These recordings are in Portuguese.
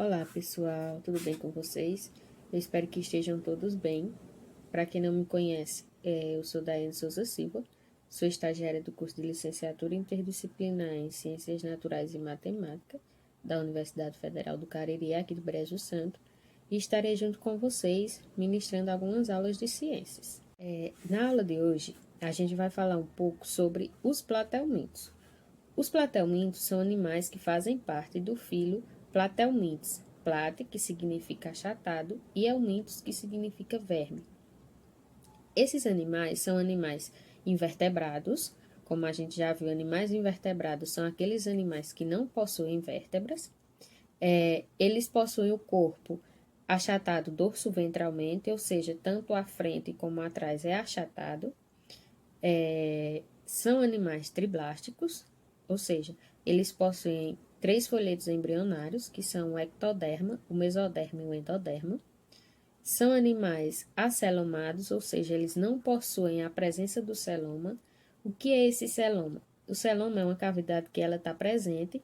Olá pessoal, tudo bem com vocês? Eu espero que estejam todos bem. Para quem não me conhece, eu sou Daiane Souza Silva, sou estagiária do curso de Licenciatura Interdisciplinar em Ciências Naturais e Matemática da Universidade Federal do Cariri, aqui do Brejo Santo, e estarei junto com vocês ministrando algumas aulas de ciências. Na aula de hoje, a gente vai falar um pouco sobre os platelmintos. Os platelmintos são animais que fazem parte do filo Platelmintes, plate, que significa achatado, e helmintos, que significa verme. Esses animais são animais invertebrados, como a gente já viu, animais invertebrados são aqueles animais que não possuem vértebras. Eles possuem o corpo achatado dorso-ventralmente, ou seja, tanto à frente como atrás é achatado. São animais triblásticos, ou seja, eles possuem 3 folhetos embrionários, que são o ectoderma, o mesoderma e o endoderma. São animais acelomados, ou seja, eles não possuem a presença do celoma. O que é esse celoma? O celoma é uma cavidade que ela está presente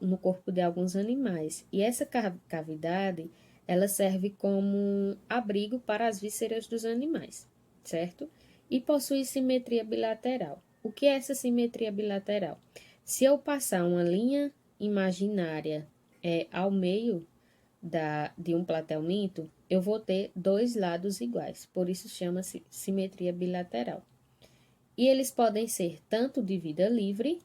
no corpo de alguns animais. E essa cavidade, ela serve como abrigo para as vísceras dos animais, certo? E possui simetria bilateral. O que é essa simetria bilateral? Se eu passar uma linha imaginária ao meio de um platelminto, eu vou ter 2 lados iguais, por isso chama-se simetria bilateral. E eles podem ser tanto de vida livre,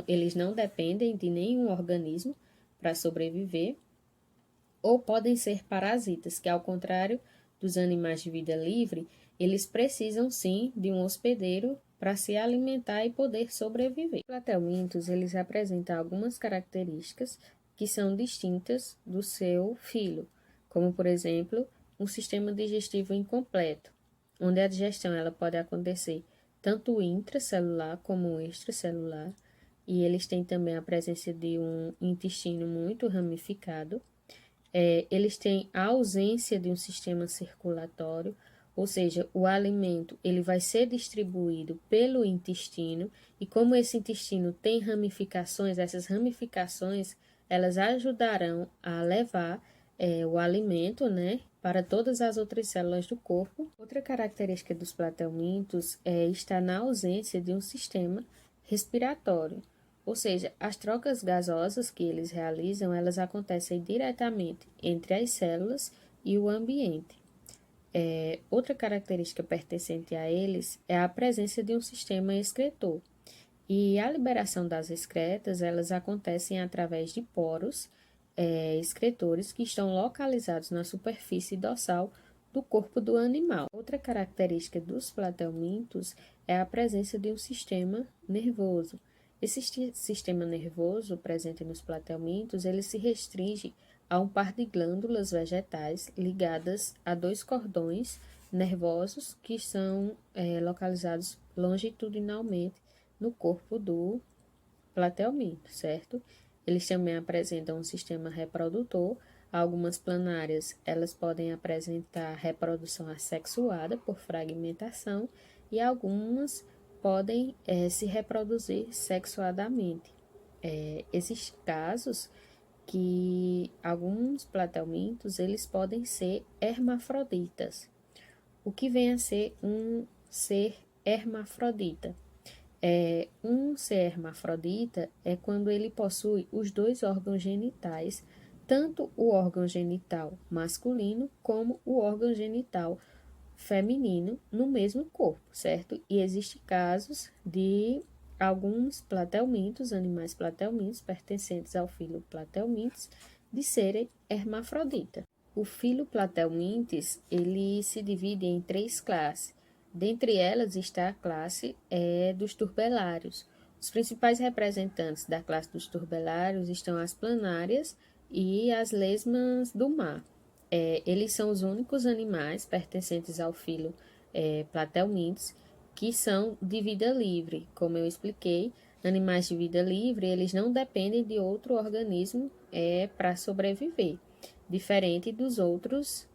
eles não dependem de nenhum organismo para sobreviver, ou podem ser parasitas, que ao contrário dos animais de vida livre, eles precisam sim de um hospedeiro para se alimentar e poder sobreviver. Os platelmintos, eles apresentam algumas características que são distintas do seu filo, como, por exemplo, um sistema digestivo incompleto, onde a digestão ela pode acontecer tanto intracelular como extracelular, e eles têm também a presença de um intestino muito ramificado. Eles têm a ausência de um sistema circulatório, ou seja, o alimento ele vai ser distribuído pelo intestino, e como esse intestino tem ramificações, essas ramificações elas ajudarão a levar o alimento, né, para todas as outras células do corpo. Outra característica dos platelmintos está na ausência de um sistema respiratório. Ou seja, as trocas gasosas que eles realizam, elas acontecem diretamente entre as células e o ambiente. Outra característica pertencente a eles é a presença de um sistema excretor. E a liberação das excretas, elas acontecem através de poros excretores que estão localizados na superfície dorsal do corpo do animal. Outra característica dos platelmintos é a presença de um sistema nervoso. Esse sistema nervoso presente nos platelmintos, ele se restringe a um par de glândulas vegetais ligadas a 2 cordões nervosos que são localizados longitudinalmente no corpo do platelminto, certo? Eles também apresentam um sistema reprodutor. Algumas planárias, elas podem apresentar reprodução assexuada por fragmentação e algumas podem se reproduzir sexuadamente. Existem casos que alguns platelmintos, eles podem ser hermafroditas. O que vem a ser um ser hermafrodita? Um ser hermafrodita é quando ele possui os 2 órgãos genitais, tanto o órgão genital masculino como o órgão genital feminino no mesmo corpo, certo? E existem casos de alguns platelmintos, animais platelmintos pertencentes ao filo Platelmintes, de serem hermafrodita. O filo Platelmintes, ele se divide em 3 classes. Dentre elas está a classe dos turbelários. Os principais representantes da classe dos turbelários estão as planárias e as lesmas do mar. Eles são os únicos animais pertencentes ao filo Platelmintes que são de vida livre. Como eu expliquei, animais de vida livre, eles não dependem de outro organismo para sobreviver, diferente dos outros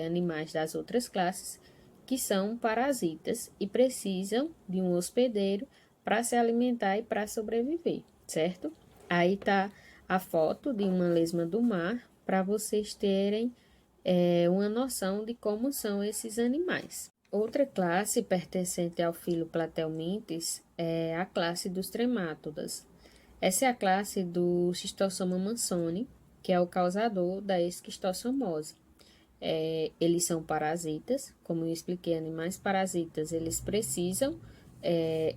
animais das outras classes, que são parasitas e precisam de um hospedeiro para se alimentar e para sobreviver, certo? Aí está a foto de uma lesma do mar para vocês terem uma noção de como são esses animais. Outra classe pertencente ao filo Platelmintes é a classe dos tremátodas. Essa é a classe do Schistossoma mansoni, que é o causador da esquistossomose. Eles são parasitas, como eu expliquei, animais parasitas, eles precisam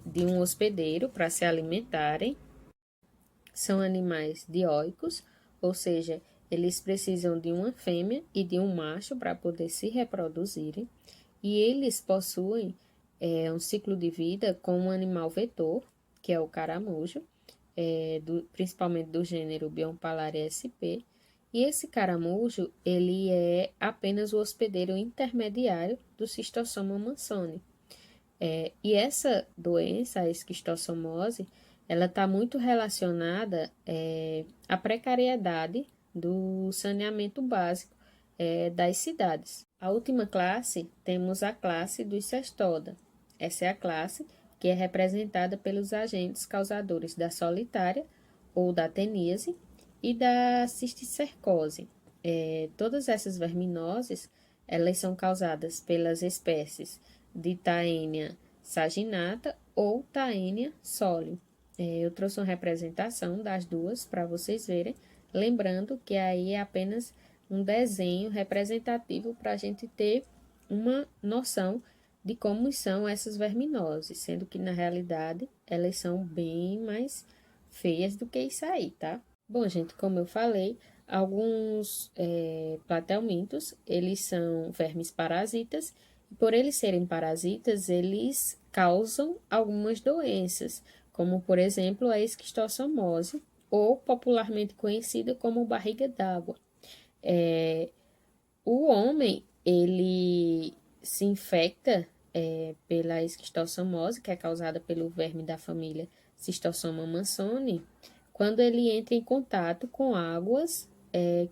de um hospedeiro para se alimentarem. São animais dioicos, ou seja, eles precisam de uma fêmea e de um macho para poder se reproduzirem. E eles possuem um ciclo de vida com um animal vetor, que é o caramujo, principalmente do gênero Biompalaria sp. E esse caramujo, ele é apenas o hospedeiro intermediário do Schistossoma mansoni. E essa doença, a esquistossomose, ela está muito relacionada à precariedade do saneamento básico das cidades. A última classe, temos a classe dos cestoda. Essa é a classe que é representada pelos agentes causadores da solitária ou da teníase e da cisticercose. Todas essas verminoses, elas são causadas pelas espécies de Taenia saginata ou Taenia solium. Eu trouxe uma representação das duas para vocês verem, lembrando que aí é apenas um desenho representativo para a gente ter uma noção de como são essas verminoses, sendo que na realidade elas são bem mais feias do que isso aí, tá? Bom, gente, como eu falei, alguns platelmintos, eles são vermes parasitas, e por eles serem parasitas, eles causam algumas doenças, como, por exemplo, a esquistossomose, ou popularmente conhecida como barriga d'água. O homem, ele se infecta pela esquistossomose, que é causada pelo verme da família Schistossoma mansoni, quando ele entra em contato com águas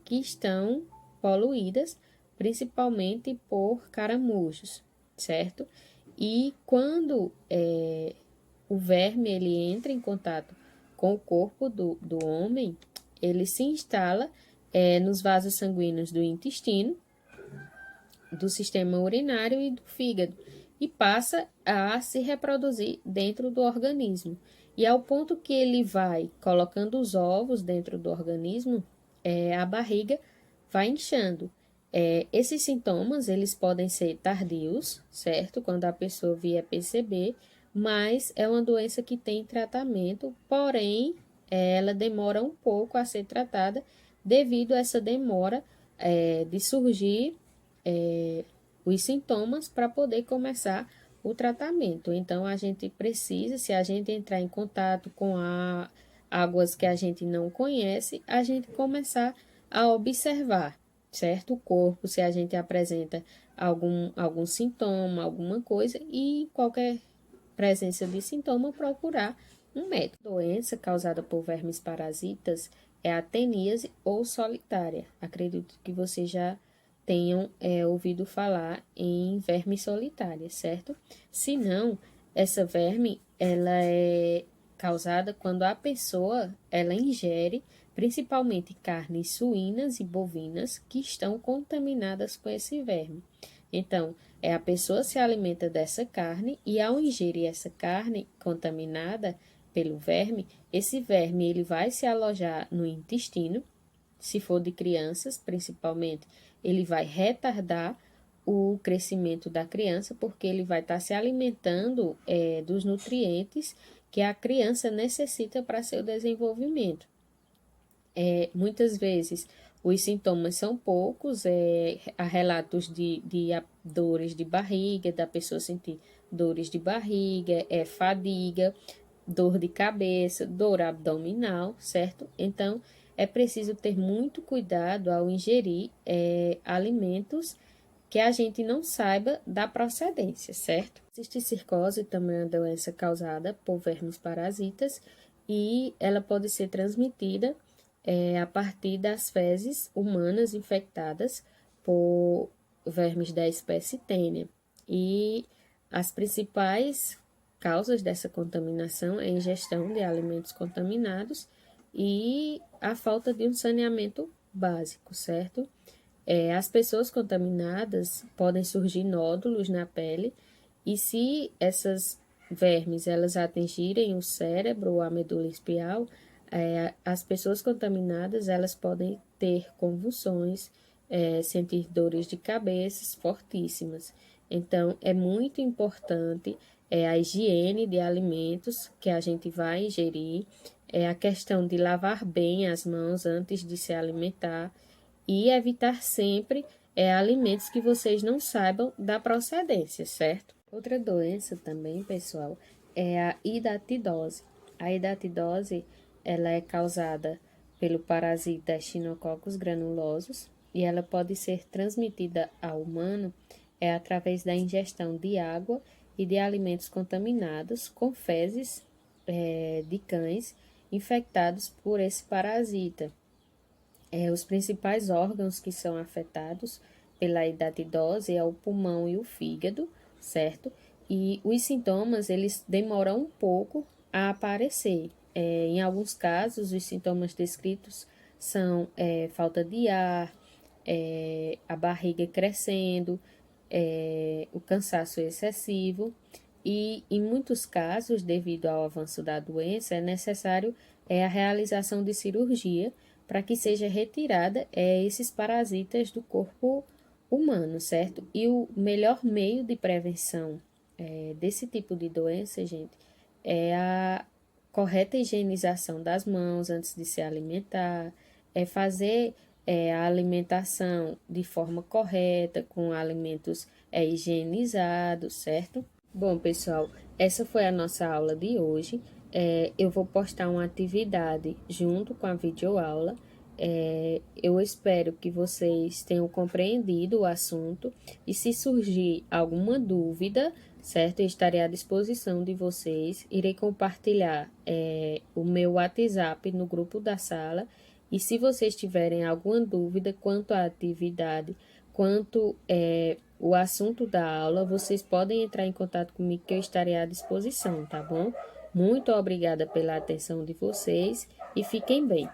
que estão poluídas, principalmente por caramujos, certo? E quando o verme ele entra em contato com o corpo do homem, ele se instala nos vasos sanguíneos do intestino, do sistema urinário e do fígado, e passa a se reproduzir dentro do organismo. E ao ponto que ele vai colocando os ovos dentro do organismo, a barriga vai inchando. Esses sintomas, eles podem ser tardios, certo? Quando a pessoa vier perceber, mas é uma doença que tem tratamento, porém, ela demora um pouco a ser tratada devido a essa demora de surgir os sintomas para poder começar o tratamento. Então, a gente precisa, se a gente entrar em contato com águas que a gente não conhece, a gente começar a observar, certo? O corpo, se a gente apresenta algum sintoma, alguma coisa, e qualquer presença de sintoma, procurar um médico. A doença causada por vermes parasitas é a teníase ou solitária. Acredito que você já tenham ouvido falar em verme solitária, certo? Se não, essa verme, ela é causada quando a pessoa, ela ingere principalmente carnes suínas e bovinas que estão contaminadas com esse verme. Então, a pessoa se alimenta dessa carne e ao ingerir essa carne contaminada pelo verme, esse verme ele vai se alojar no intestino, se for de crianças, principalmente, ele vai retardar o crescimento da criança, porque ele vai estar se alimentando dos nutrientes que a criança necessita para seu desenvolvimento. Muitas vezes os sintomas são poucos, há relatos de dores de barriga, da pessoa sentir dores de barriga, fadiga, dor de cabeça, dor abdominal, certo? Então, é preciso ter muito cuidado ao ingerir alimentos que a gente não saiba da procedência, certo? A cisticircose também é uma doença causada por vermes parasitas e ela pode ser transmitida a partir das fezes humanas infectadas por vermes da espécie Tênia. E as principais causas dessa contaminação é a ingestão de alimentos contaminados e a falta de um saneamento básico, certo? As pessoas contaminadas podem surgir nódulos na pele e se essas vermes elas atingirem o cérebro ou a medula espinhal, as pessoas contaminadas elas podem ter convulsões, sentir dores de cabeça fortíssimas. Então, é muito importante a higiene de alimentos que a gente vai ingerir, a questão de lavar bem as mãos antes de se alimentar e evitar sempre alimentos que vocês não saibam da procedência, certo? Outra doença também, pessoal, é a hidatidose. A hidatidose, ela é causada pelo parasita Echinococcus granulosus e ela pode ser transmitida ao humano através da ingestão de água e de alimentos contaminados com fezes de cães infectados por esse parasita. Os principais órgãos que são afetados pela hidatidose é o pulmão e o fígado, certo? E os sintomas, eles demoram um pouco a aparecer. Em alguns casos, os sintomas descritos são falta de ar, a barriga crescendo, o cansaço excessivo e, em muitos casos, devido ao avanço da doença, é necessário a realização de cirurgia para que seja retirada esses parasitas do corpo humano, certo? E o melhor meio de prevenção desse tipo de doença, gente, é a correta higienização das mãos antes de se alimentar, fazer a alimentação de forma correta, com alimentos higienizados, certo? Bom, pessoal, essa foi a nossa aula de hoje. Eu vou postar uma atividade junto com a videoaula. Eu espero que vocês tenham compreendido o assunto e se surgir alguma dúvida, certo? Eu estarei à disposição de vocês. Irei compartilhar o meu WhatsApp no grupo da sala e se vocês tiverem alguma dúvida quanto à atividade, quanto o assunto da aula, vocês podem entrar em contato comigo que eu estarei à disposição, tá bom? Muito obrigada pela atenção de vocês e fiquem bem.